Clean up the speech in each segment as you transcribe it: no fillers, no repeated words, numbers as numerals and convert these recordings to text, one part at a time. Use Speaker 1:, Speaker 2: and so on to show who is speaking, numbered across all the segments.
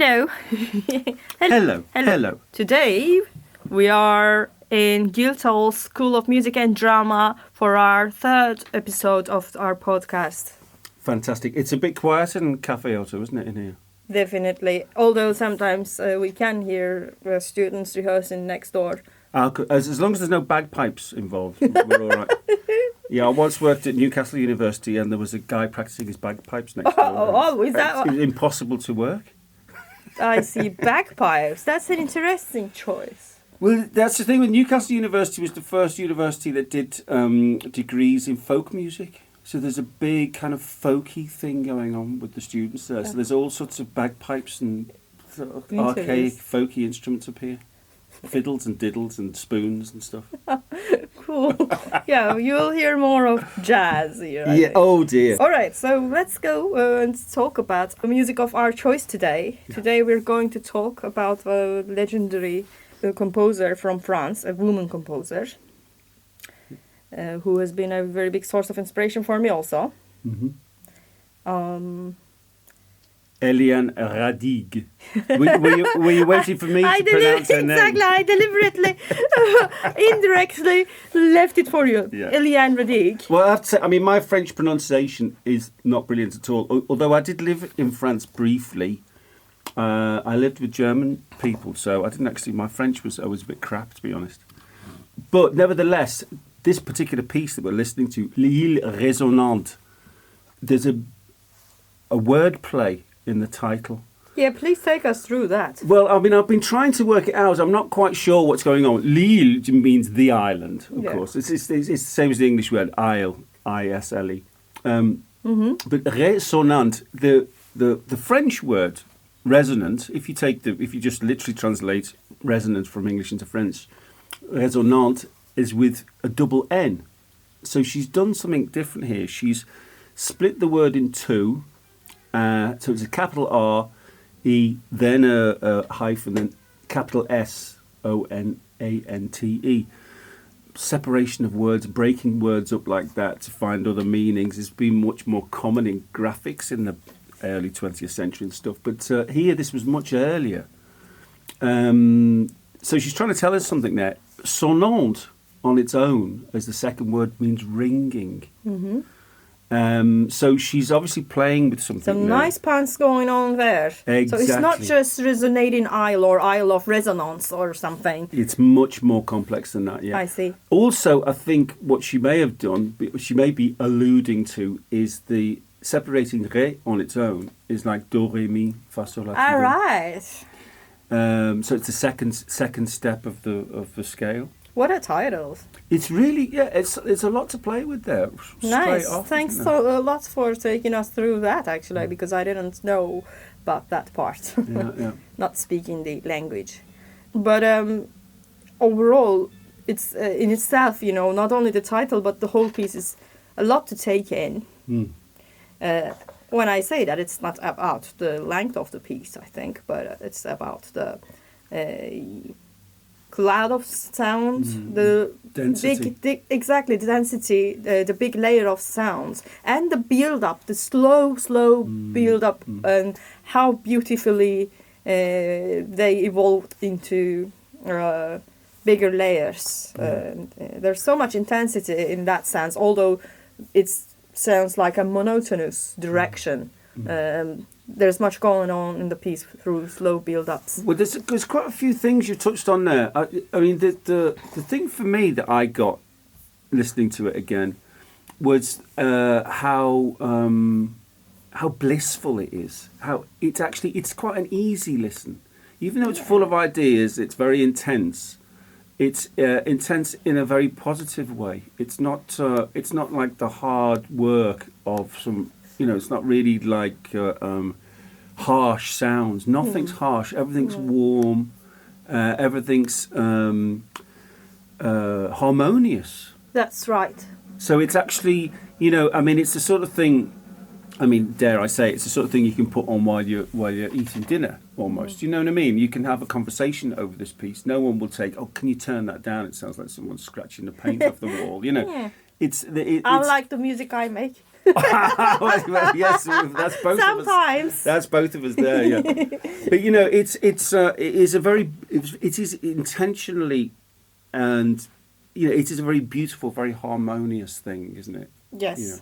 Speaker 1: Hello.
Speaker 2: Hello.
Speaker 1: Today we are in Guildhall School of Music and Drama for our third episode of our podcast.
Speaker 2: Fantastic. It's a bit quieter than Cafe Otto, isn't it, in here?
Speaker 1: Definitely. Although sometimes we can hear students rehearsing next door.
Speaker 2: As long as there's no bagpipes involved, we're all right. Yeah, I once worked at Newcastle University and there was a guy practicing his bagpipes next door.
Speaker 1: Is that...
Speaker 2: It was impossible to work.
Speaker 1: I see, bagpipes. That's an interesting choice.
Speaker 2: Well, that's the thing with Newcastle University was the first university that did degrees in folk music. So there's a big kind of folky thing going on with the students there. So there's all sorts of bagpipes and sort of archaic folky instruments up here. Fiddles and diddles and spoons and stuff.
Speaker 1: Cool. Yeah, you'll hear more of jazz here. I think.
Speaker 2: Oh dear.
Speaker 1: All right, so let's go and talk about the music of our choice today. Yeah. Today we're going to talk about a legendary composer from France, a woman composer, who has been a very big source of inspiration for me also.
Speaker 2: Mm-hmm. Éliane Radigue. Were you waiting for me to pronounce her name?
Speaker 1: Exactly, I deliberately, indirectly left it for you. Yeah. Éliane Radigue.
Speaker 2: Well, I have to say, my French pronunciation is not brilliant at all. Although I did live in France briefly. I lived with German people, so I didn't actually, my French was always a bit crap, to be honest. But nevertheless, this particular piece that we're listening to, re-sonante, there's a word play in the title.
Speaker 1: Yeah, please take us through that.
Speaker 2: Well, I've been trying to work it out. I'm not quite sure what's going on. L'île means the island, of course. It's the same as the English word isle, I-S-L-E. But re-sonante, the French word resonant, if you just literally translate resonant from English into French, résonante is with a double N. So she's done something different here. She's split the word in two. So it's a capital R, E, then a hyphen, then capital S, O-N-A-N-T-E. Separation of words, breaking words up like that to find other meanings has been much more common in graphics in the early 20th century and stuff. But here, this was much earlier. So she's trying to tell us something there. Sonante on its own, as the second word, means ringing. Mm-hmm. So she's obviously playing with something.
Speaker 1: Some nice puns going on there.
Speaker 2: Exactly.
Speaker 1: So it's not just resonating isle or isle of resonance or something.
Speaker 2: It's much more complex than that, yeah.
Speaker 1: I see.
Speaker 2: Also, I think what she may have done, what she may be alluding to, is the separating re on its own is like do, re, mi, fa, sol, la, ti, do.
Speaker 1: All right.
Speaker 2: So it's the second step of the scale.
Speaker 1: What a title.
Speaker 2: It's really, it's a lot to play with there.
Speaker 1: Nice. Thanks a lot for taking us through that, actually, because I didn't know about that part.
Speaker 2: Yeah.
Speaker 1: Not speaking the language. But overall, it's in itself, not only the title, but the whole piece is a lot to take in. When I say that, it's not about the length of the piece, I think, but it's about the cloud of sound, the
Speaker 2: density.
Speaker 1: The density, the big layer of sounds, and the build-up, the slow build-up, and how beautifully they evolved into bigger layers. There's so much intensity in that sense, although it sounds like a monotonous direction. There's much going on in the piece through slow build-ups.
Speaker 2: Well, there's quite a few things you touched on there. The thing for me that I got listening to it again was how blissful it is. How it's quite an easy listen, even though it's full of ideas. It's very intense. It's intense in a very positive way. It's not like the hard work of some. It's not really like harsh sounds. Nothing's harsh. Everything's warm. Everything's harmonious.
Speaker 1: That's right.
Speaker 2: So it's actually, it's the sort of thing. Dare I say, it's the sort of thing you can put on while you're eating dinner, almost. You know what I mean? You can have a conversation over this piece. No one will take, can you turn that down? It sounds like someone's scratching the paint off the wall. Yeah.
Speaker 1: I like the music I make.
Speaker 2: Well, yes, that's both of us.
Speaker 1: Sometimes.
Speaker 2: That's both of us there. Yeah, but you know, it is intentionally, and you know, it is a very beautiful, very harmonious thing, isn't it?
Speaker 1: Yes.
Speaker 2: You know,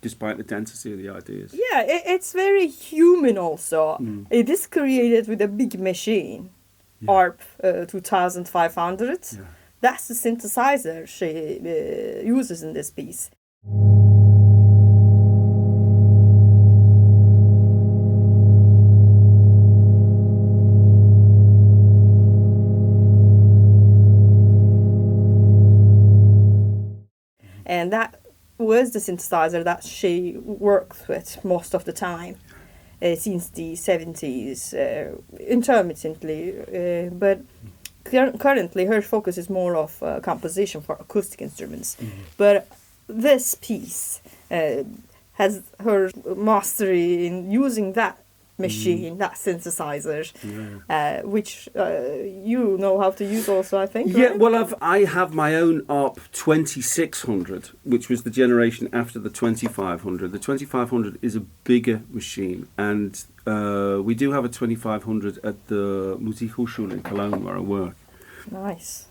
Speaker 2: despite the density of the ideas.
Speaker 1: Yeah, it's very human also. It is created with a big machine, ARP 2500.
Speaker 2: Yeah.
Speaker 1: That's the synthesizer she uses in this piece. And that was the synthesizer that she worked with most of the time since the 70s, intermittently. But currently her focus is more of composition for acoustic instruments. But this piece has her mastery in using that machine, that synthesizer, which you know how to use also, I think.
Speaker 2: Yeah,
Speaker 1: right?
Speaker 2: well, I have my own ARP 2600, which was the generation after the 2500. The 2500 is a bigger machine, and we do have a 2500 at the Musikhochschule in Cologne where I work.
Speaker 1: Nice.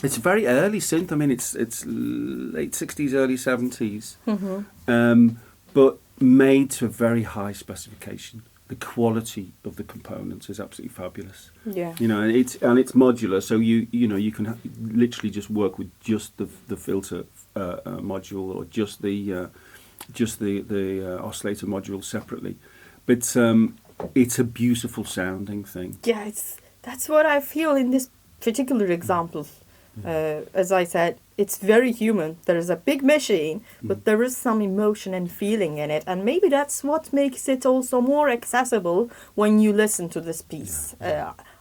Speaker 2: It's a very early synth. I mean, it's late 60s, early 70s, but made to a very high specification. The quality of the components is absolutely fabulous.
Speaker 1: Yeah.
Speaker 2: You know, and it's modular, so you can literally just work with just the filter module or just the oscillator module separately. But it's a beautiful sounding thing.
Speaker 1: Yeah, that's what I feel in this particular example. As I said, it's very human. There is a big machine, but there is some emotion and feeling in it. And maybe that's what makes it also more accessible when you listen to this piece,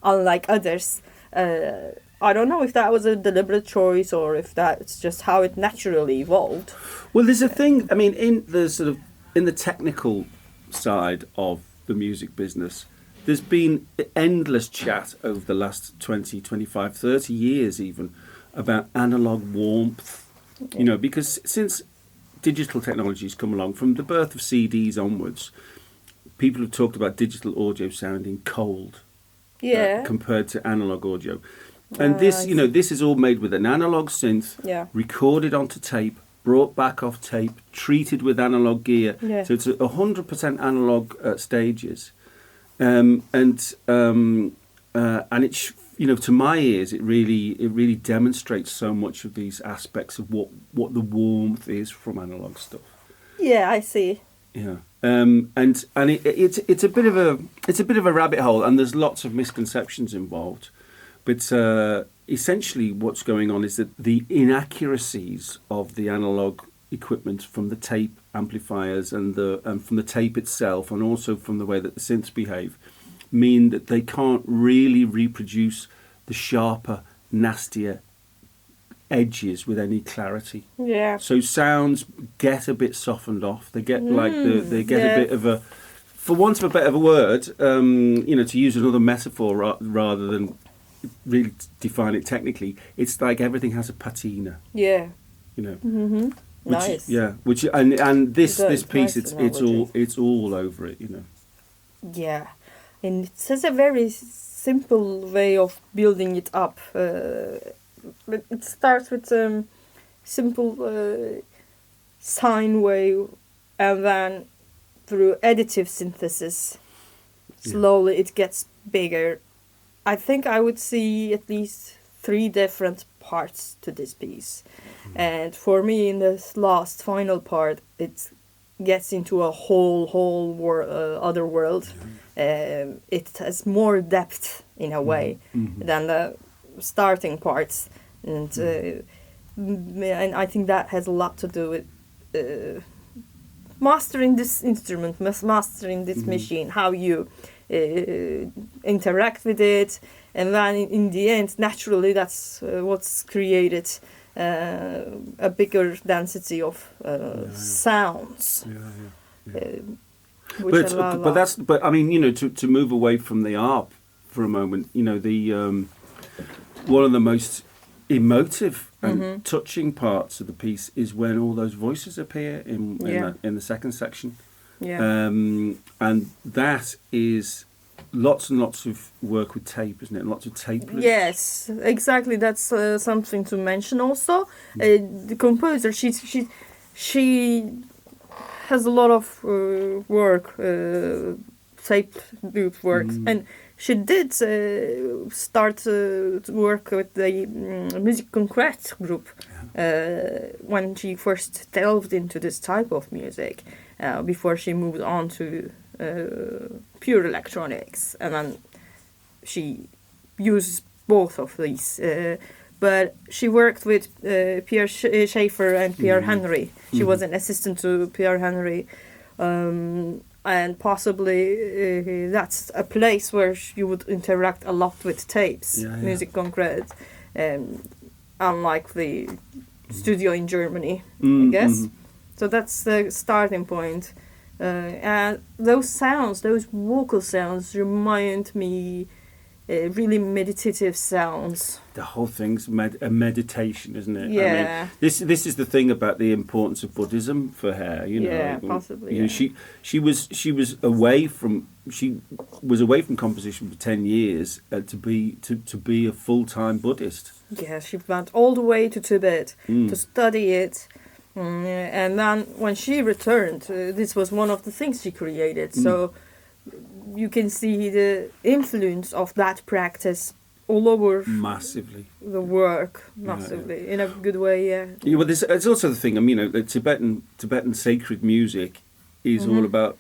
Speaker 1: unlike others. I don't know if that was a deliberate choice or if that's just how it naturally evolved.
Speaker 2: Well, there's a thing, I mean, in the technical side of the music business, there's been endless chat over the last 20, 25, 30 years even about analog warmth, you know, because since digital technologies come along, from the birth of CDs onwards, people have talked about digital audio sounding cold compared to analog audio. And this, you know, this is all made with an analog synth, recorded onto tape, brought back off tape, treated with analog gear. Yeah. So it's 100% analog stages. And it's, you know, to my ears, it really demonstrates so much of these aspects of what the warmth is from analog stuff.
Speaker 1: Yeah, I see.
Speaker 2: Yeah, and it's a bit of a rabbit hole, and there's lots of misconceptions involved. But essentially, what's going on is that the inaccuracies of the analog equipment from the tape amplifiers and from the tape itself, and also from the way that the synths behave, mean that they can't really reproduce the sharper, nastier edges with any clarity. Yeah. So sounds get a bit softened off. They get a bit of a, for want of a better word, you know, to use another metaphor rather than really define it technically, it's like everything has a patina. Yeah. You know. Mm-hmm. Nice. And this piece, it's all over it, you know.
Speaker 1: Yeah, and it has a very simple way of building it up. It starts with simple sine wave, and then through additive synthesis, slowly it gets bigger. I think I would see at least 3 different parts to this piece. And for me, in this last final part, it gets into a whole other world. It has more depth in a way than the starting parts, and I think that has a lot to do with mastering this instrument, mastering this machine, how you interact with it, and then in the end, naturally, that's what's created a bigger density of sounds.
Speaker 2: But I mean, you know, to move away from the ARP for a moment, you know, the one of the most emotive and touching parts of the piece is when all those voices appear in the second section.
Speaker 1: Yeah.
Speaker 2: And that is lots and lots of work with tape, isn't it? Lots of tape loops.
Speaker 1: Yes, exactly. That's something to mention also. The composer, she has a lot of work, tape loop work, and she did start to work with the Musique Concrète group when she first delved into this type of music, before she moved on to pure electronics, and then she uses both of these. But she worked with Pierre Schaeffer and Pierre Henry. She was an assistant to Pierre Henry, and possibly that's a place where you would interact a lot with tapes, Musique Concrète, unlike the studio in Germany, I guess. So that's the starting point. And those sounds, those vocal sounds, remind me really meditative sounds.
Speaker 2: The whole thing's a meditation, isn't it?
Speaker 1: Yeah.
Speaker 2: I mean, this is the thing about the importance of Buddhism for her. You know,
Speaker 1: yeah, possibly.
Speaker 2: You know, she was away from composition for 10 years to be a full-time Buddhist.
Speaker 1: Yeah, she went all the way to Tibet to study it. And then when she returned, this was one of the things she created. So you can see the influence of that practice all over
Speaker 2: massively
Speaker 1: the work, massively in a good way. Yeah.
Speaker 2: Well, it's also the thing. I mean, the Tibetan sacred music is all about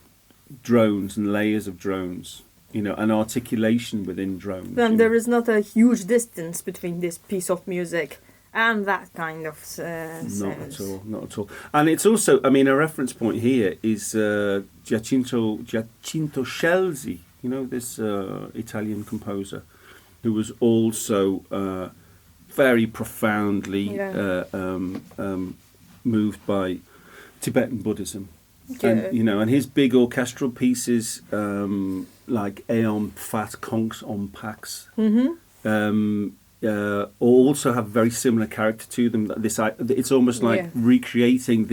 Speaker 2: drones and layers of drones. You know, and articulation within drones.
Speaker 1: Then there is not a huge distance between this piece of music and that kind of sense.
Speaker 2: Not at all. And it's also, I mean, a reference point here is Giacinto Scelsi, you know, this Italian composer, who was also very profoundly moved by Tibetan Buddhism.
Speaker 1: Yeah.
Speaker 2: And, you know, and his big orchestral pieces, like Aeon Fat Conks on Pax, also have very similar character to them. It's almost like recreating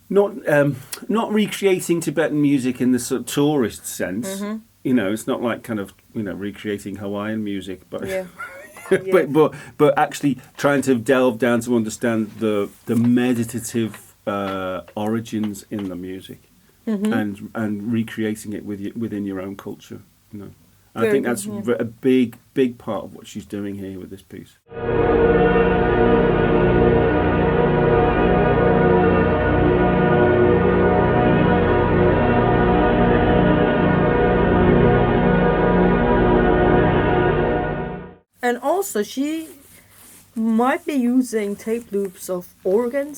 Speaker 2: not recreating Tibetan music in the sort of tourist sense. You know, it's not like kind of, you know, recreating Hawaiian music, but but actually trying to delve down to understand the meditative origins in the music, and recreating it within your own culture. You know. I think that's a big part of what she's doing here with this piece.
Speaker 1: And also, she might be using tape loops of organ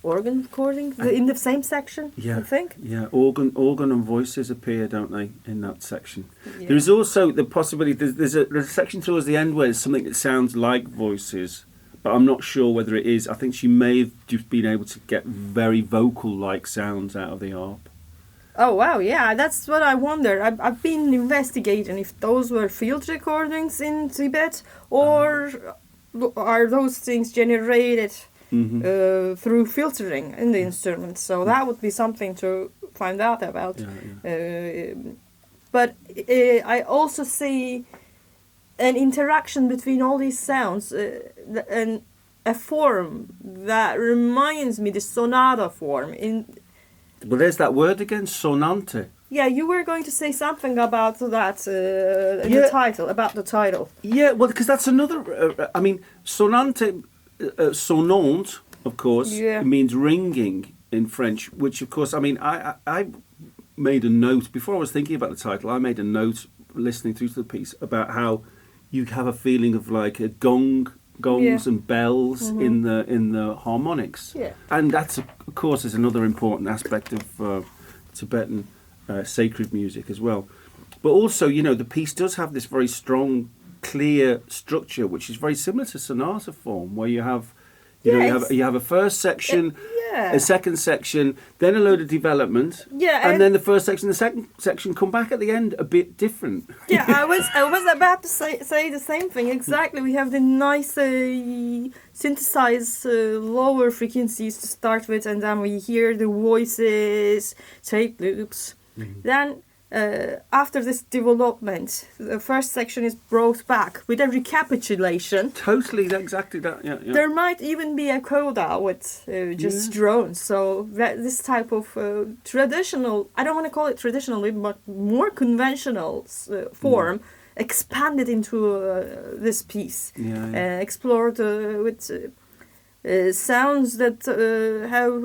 Speaker 1: recording in the same section. I think.
Speaker 2: Yeah, organ and voices appear, don't they, in that section? Yeah. There is also the possibility. There's a section towards the end where there's something that sounds like voices, but I'm not sure whether it is. I think she may have just been able to get very vocal-like sounds out of the harp.
Speaker 1: Oh wow, yeah, that's what I wonder. I've been investigating if those were field recordings in Tibet, or are those things generated through filtering in the instrument. So that would be something to find out about. But I also see an interaction between all these sounds, and a form that reminds me the sonata form.
Speaker 2: Well, there's that word again, sonante.
Speaker 1: Yeah, you were going to say something about that, the title, about the title.
Speaker 2: Yeah, well, because that's another, I mean, sonante, sonante, of course, means ringing in French, which, of course, I mean, I made a note, before I was thinking about the title, I made a note listening through to the piece about how you have a feeling of like a gongs and bells in the harmonics, and that's, of course, is another important aspect of Tibetan sacred music as well. But also, you know, the piece does have this very strong, clear structure, which is very similar to sonata form, where you have, you have a first section, a second section, then a load of development, and then the first section, the second section come back at the end a bit different.
Speaker 1: Yeah, I was about to say the same thing. Exactly, we have the nice synthesized lower frequencies to start with, and then we hear the voices, tape loops. Then after this development, the first section is brought back with a recapitulation.
Speaker 2: Totally, exactly that. Yeah.
Speaker 1: There might even be a coda with just drones. So this type of traditional, I don't want to call it traditional, but more conventional form expanded into this piece. Explored with sounds that have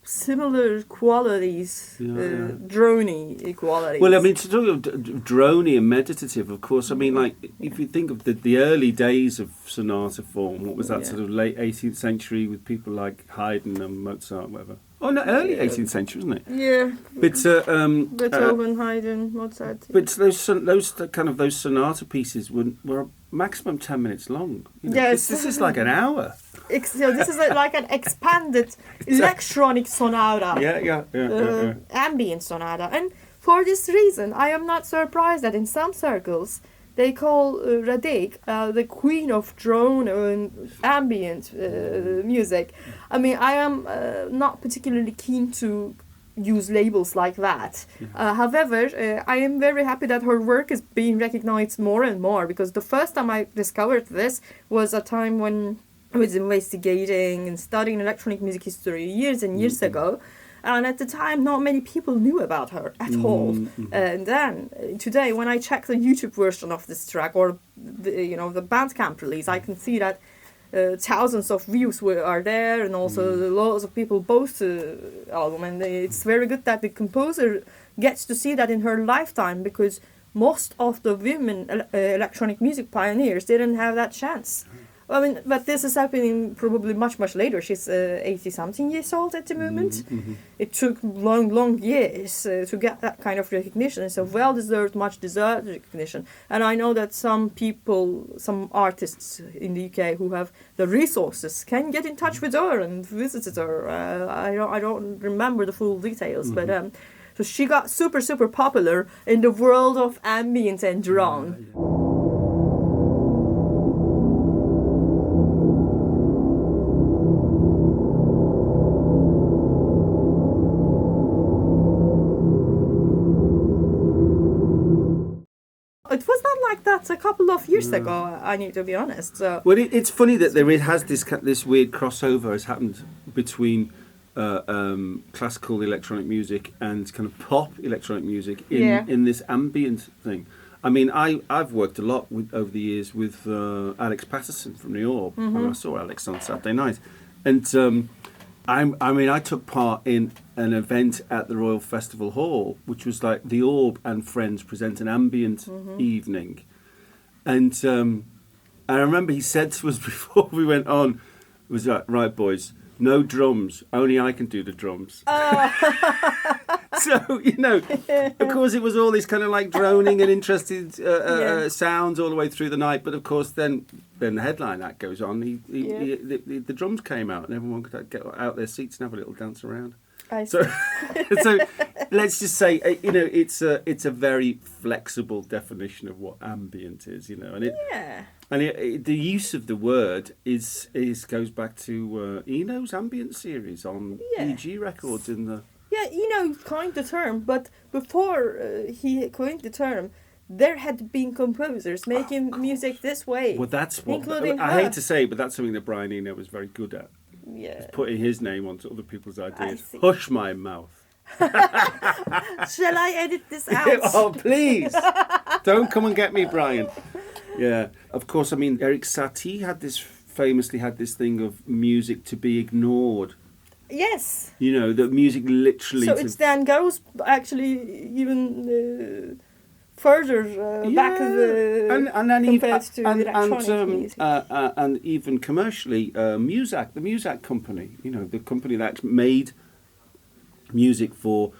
Speaker 1: similar qualities, drony qualities.
Speaker 2: Well, I mean, to talk of drony and meditative, of course, I mean, like, if you think of the early days of sonata form, what was that sort of late 18th century with people like Haydn and Mozart, whatever? Oh, no, early 18th century, wasn't it?
Speaker 1: Yeah.
Speaker 2: But
Speaker 1: Beethoven, Haydn, Mozart.
Speaker 2: But those sonata pieces were maximum 10 minutes long. You know?
Speaker 1: Yes.
Speaker 2: This is like an hour.
Speaker 1: So this is like an expanded electronic sonata. Ambient sonata. And for this reason, I am not surprised that in some circles they call Radigue the queen of drone and ambient music. I mean, I am not particularly keen to use labels like that. However, I am very happy that her work is being recognized more and more, because the first time I discovered this was a time when I was investigating and studying electronic music history years and years ago. And at the time, not many people knew about her at all. And then today, when I check the YouTube version of this track or the Bandcamp release, I can see that thousands of views are there, and also lots of people post the album. And it's very good that the composer gets to see that in her lifetime, because most of the women electronic music pioneers didn't have that chance. I mean, but this is happening probably much, much later. She's 80-something years old at the moment. It took long years to get that kind of recognition. It's a well-deserved, much-deserved recognition. And I know that some people, some artists in the UK who have the resources can get in touch with her and visit her. I don't remember the full details, but so she got super, super popular in the world of ambient and drone. It was not like that a couple of years ago, I need to be honest. So.
Speaker 2: Well, it's funny that there has this weird crossover has happened between classical electronic music and kind of pop electronic music in this ambient thing. I mean, I've worked a lot over the years with Alex Patterson from the Orb. I saw Alex on Saturday night. And I took part in an event at the Royal Festival Hall, which was like the Orb and Friends present an ambient evening. And I remember he said to us before we went on, it was like, right, boys, no drums, only I can do the drums. So, of course it was all this kind of like droning and interested sounds all the way through the night. But of course then the headline act goes on. The drums came out and everyone could get out their seats and have a little dance around. So let's just say, it's a very flexible definition of what ambient is, and the use of the word is goes back to Eno's ambient series on EG Records in the.
Speaker 1: Yeah, Eno coined the term, but before he coined the term, there had been composers making music this way.
Speaker 2: Well, that's what
Speaker 1: I
Speaker 2: hate to say, but that's something that Brian Eno was very good at.
Speaker 1: Yeah,
Speaker 2: putting his name onto other people's ideas. Hush my mouth.
Speaker 1: Shall I edit this out?
Speaker 2: Oh, please. Don't come and get me, Brian. Yeah. Of course, I mean, Eric Satie famously had this thing of music to be ignored.
Speaker 1: Yes.
Speaker 2: The music literally...
Speaker 1: So it then goes actually even further back compared to electronic music.
Speaker 2: And even commercially, Muzak, the Muzak company, the company that made music for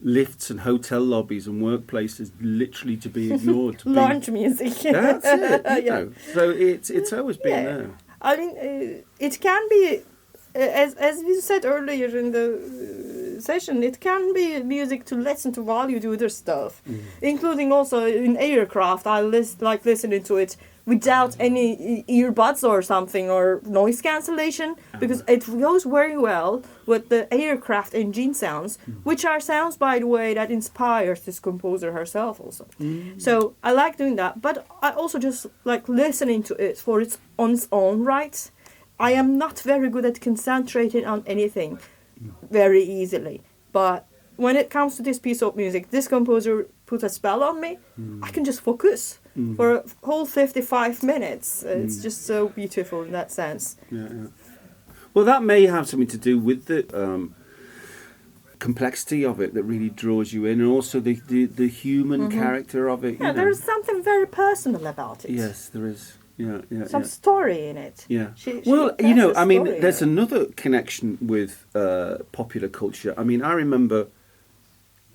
Speaker 2: lifts and hotel lobbies and workplaces, literally to be ignored.
Speaker 1: Lounge music.
Speaker 2: That's it. So it's always been there.
Speaker 1: I mean, it can be as we said earlier in the session, it can be music to listen to while you do other stuff, including also in aircraft. I like listening to it without any earbuds or something or noise cancellation, because it goes very well with the aircraft engine sounds, which are sounds, by the way, that inspires this composer herself also. So I like doing that, but I also just like listening to it for its own right. I am not very good at concentrating on anything very easily, but when it comes to this piece of music, this composer put a spell on me. I can just focus for a whole 55 minutes. It's just so beautiful in that sense.
Speaker 2: Yeah. Well, that may have something to do with the complexity of it that really draws you in, and also the human character of it.
Speaker 1: Yeah, there's something very personal about it.
Speaker 2: Yes, there is.
Speaker 1: Some story in it.
Speaker 2: Yeah.
Speaker 1: She
Speaker 2: I mean, there's another connection with popular culture. I mean, I remember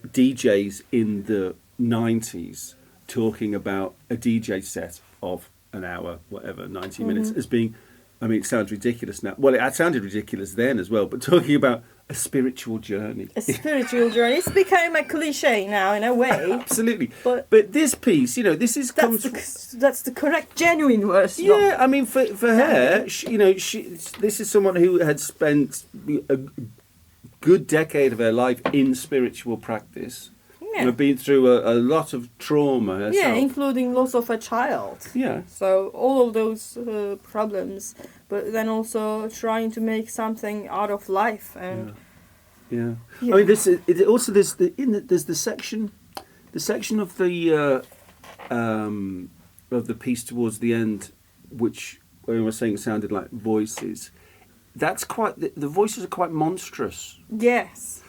Speaker 2: DJs in the 90s talking about a DJ set of an hour, whatever, 90 minutes, as being, I mean, it sounds ridiculous now. Well, it sounded ridiculous then as well, but talking about a spiritual journey.
Speaker 1: A spiritual journey. It's become a cliche now in a way.
Speaker 2: Absolutely. But this piece, this is...
Speaker 1: That's the correct, genuine verse.
Speaker 2: Yeah, I mean, for her, this is someone who had spent a good decade of her life in spiritual practice. Yeah. Been through a lot of trauma herself.
Speaker 1: Yeah, including loss of a child.
Speaker 2: Yeah.
Speaker 1: So all of those problems, but then also trying to make something out of life. And
Speaker 2: yeah. I mean, there's the section of the piece towards the end, which when I was saying sounded like voices. That's quite the voices are quite monstrous.
Speaker 1: Yes.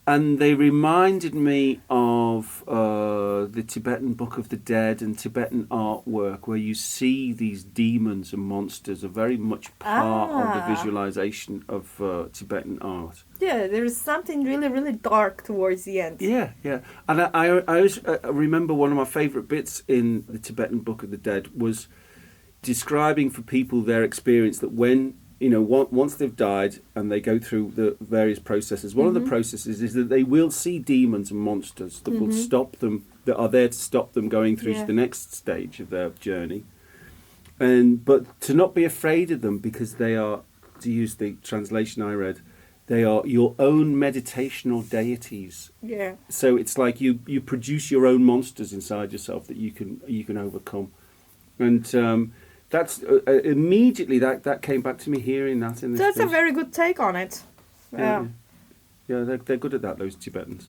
Speaker 2: And they reminded me of the Tibetan Book of the Dead and Tibetan artwork, where you see these demons and monsters are very much part of the visualization of Tibetan art.
Speaker 1: Yeah, there is something really, really dark towards the end.
Speaker 2: Yeah. And I always remember one of my favourite bits in the Tibetan Book of the Dead was describing for people their experience that when... once they've died and they go through the various processes, one of the processes is that they will see demons and monsters that will stop them, that are there to stop them going through to the next stage of their journey. But to not be afraid of them, because they are, to use the translation I read, they are your own meditational deities.
Speaker 1: Yeah.
Speaker 2: So it's like you produce your own monsters inside yourself that you can overcome. And that's immediately that came back to me hearing that in this.
Speaker 1: That's
Speaker 2: piece.
Speaker 1: a very good take on it.
Speaker 2: Yeah, they're good at that, those Tibetans.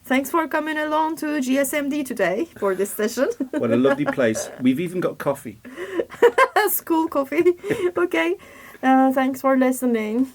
Speaker 1: Thanks for coming along to GSMD today for this session.
Speaker 2: What a lovely place. We've even got coffee.
Speaker 1: School coffee. Okay. Thanks for listening.